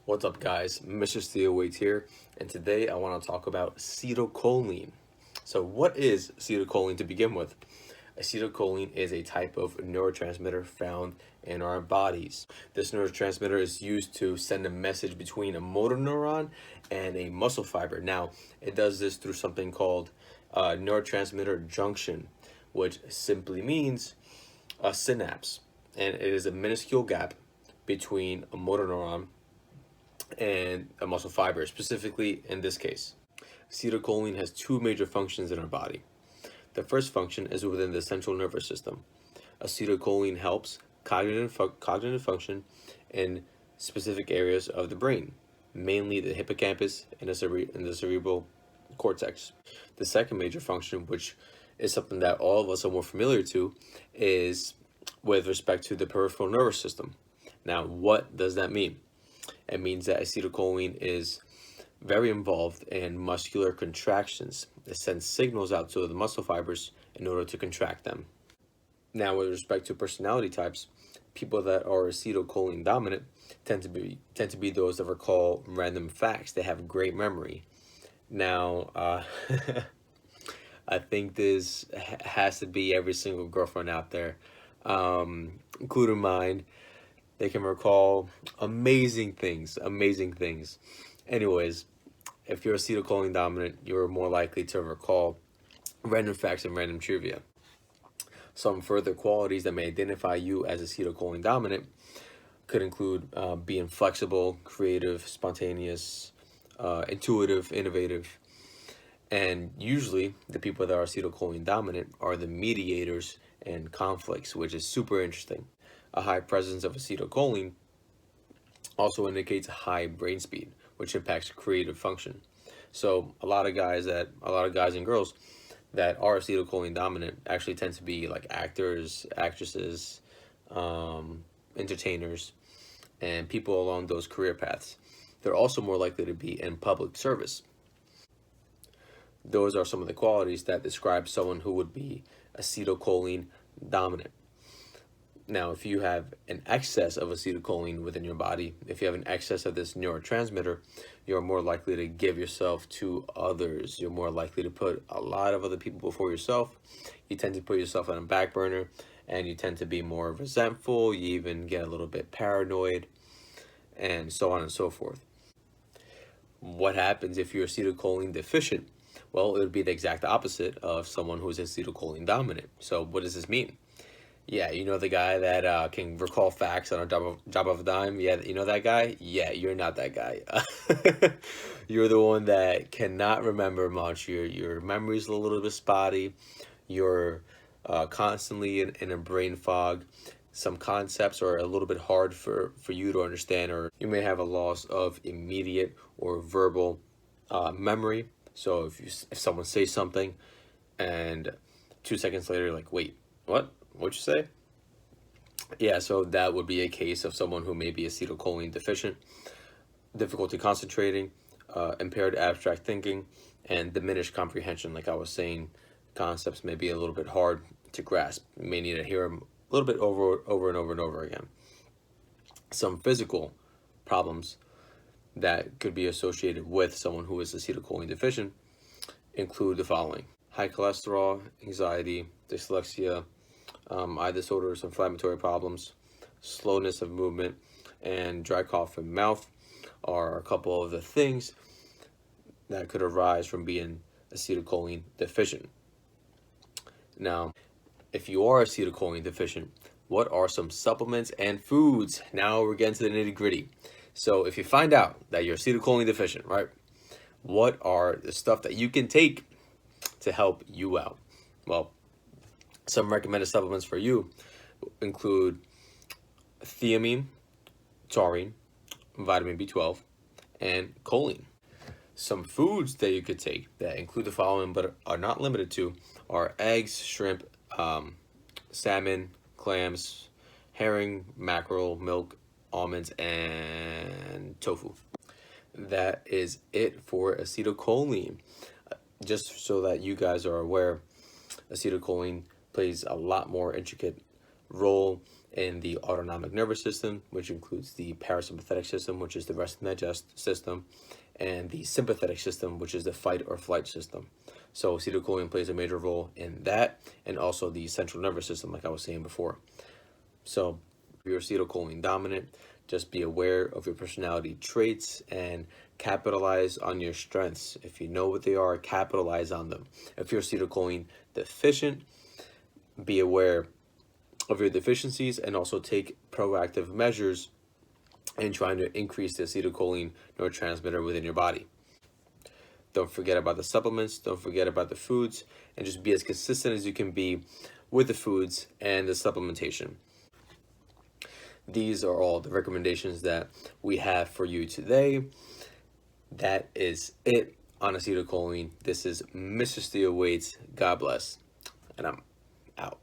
What's up, guys? Mr. Steel Waits here, and today I want to talk about acetylcholine. So, what is acetylcholine to begin with? Acetylcholine is a type of neurotransmitter found in our bodies. This neurotransmitter is used to send a message between a motor neuron and a muscle fiber. Now, it does this through something called neurotransmitter junction, which simply means a synapse, and it is a minuscule gap between a motor neuron and a muscle fiber, specifically in this case. Acetylcholine has two major functions in our body. The first function is within the central nervous system. Acetylcholine helps cognitive function in specific areas of the brain, mainly the hippocampus and the cerebral cortex. The second major function, which is something that all of us are more familiar to, is with respect to the peripheral nervous system. Now, what does that mean? It means that acetylcholine is very involved in muscular contractions. It sends signals out to the muscle fibers in order to contract them. Now, with respect to personality types, people that are acetylcholine dominant tend to be those that recall random facts. They have great memory. Now, I think this has to be every single girlfriend out there, including mine. They can recall amazing things. Anyways, if you're acetylcholine dominant, you're more likely to recall random facts and random trivia. Some further qualities that may identify you as acetylcholine dominant could include being flexible, creative, spontaneous, intuitive, innovative. And usually the people that are acetylcholine dominant are the mediators in conflicts, which is super interesting. A high presence of acetylcholine also indicates a high brain speed, which impacts creative function. So a lot of guys and girls that are acetylcholine dominant actually tend to be like actors, actresses, entertainers, and people along those career paths. They're also more likely to be in public service. Those are some of the qualities that describe someone who would be acetylcholine dominant. Now, if you have an excess of acetylcholine within your body, if you have an excess of this neurotransmitter, you're more likely to give yourself to others. You're more likely to put a lot of other people before yourself. You tend to put yourself on a back burner, and you tend to be more resentful. You even get a little bit paranoid, and so on and so forth. What happens if you're acetylcholine deficient? Well, it would be the exact opposite of someone who's acetylcholine dominant. So what does this mean? Yeah, you know the guy that can recall facts on a drop of a dime? Yeah, you know that guy? Yeah, you're not that guy. You're the one that cannot remember much. Your memory's a little bit spotty. You're constantly in a brain fog. Some concepts are a little bit hard for you to understand, or you may have a loss of immediate or verbal memory. So if someone says something and 2 seconds later you're like, wait, what? What'd you say? Yeah, so that would be a case of someone who may be acetylcholine deficient, difficulty concentrating, impaired abstract thinking, and diminished comprehension. Like I was saying, concepts may be a little bit hard to grasp. You may need to hear them a little bit over and over again. Some physical problems that could be associated with someone who is acetylcholine deficient include the following: high cholesterol, anxiety, dyslexia, eye disorders, inflammatory problems, slowness of movement, and dry cough and mouth are a couple of the things that could arise from being acetylcholine deficient. Now, if you are acetylcholine deficient, what are some supplements and foods? Now we're getting to the nitty gritty. So if you find out that you're acetylcholine deficient, right, what are the stuff that you can take to help you out? Well, some recommended supplements for you include thiamine, taurine, vitamin B12, and choline. Some foods that you could take that include the following but are not limited to are eggs, shrimp, salmon, clams, herring, mackerel, milk, almonds, and tofu. That is it for acetylcholine. Just so that you guys are aware, acetylcholine plays a lot more intricate role in the autonomic nervous system, which includes the parasympathetic system, which is the rest and digest system, and the sympathetic system, which is the fight or flight system. So acetylcholine plays a major role in that, and also the central nervous system, like I was saying before. So if you're acetylcholine dominant, just be aware of your personality traits and capitalize on your strengths. If you know what they are, capitalize on them. If you're acetylcholine deficient, be aware of your deficiencies and also take proactive measures in trying to increase the acetylcholine neurotransmitter within your body. Don't forget about the supplements, don't forget about the foods, and just be as consistent as you can be with the foods and the supplementation. These are all the recommendations that we have for you today. That is it on acetylcholine. This is Mr. Steel Weights. God bless. And I'm out.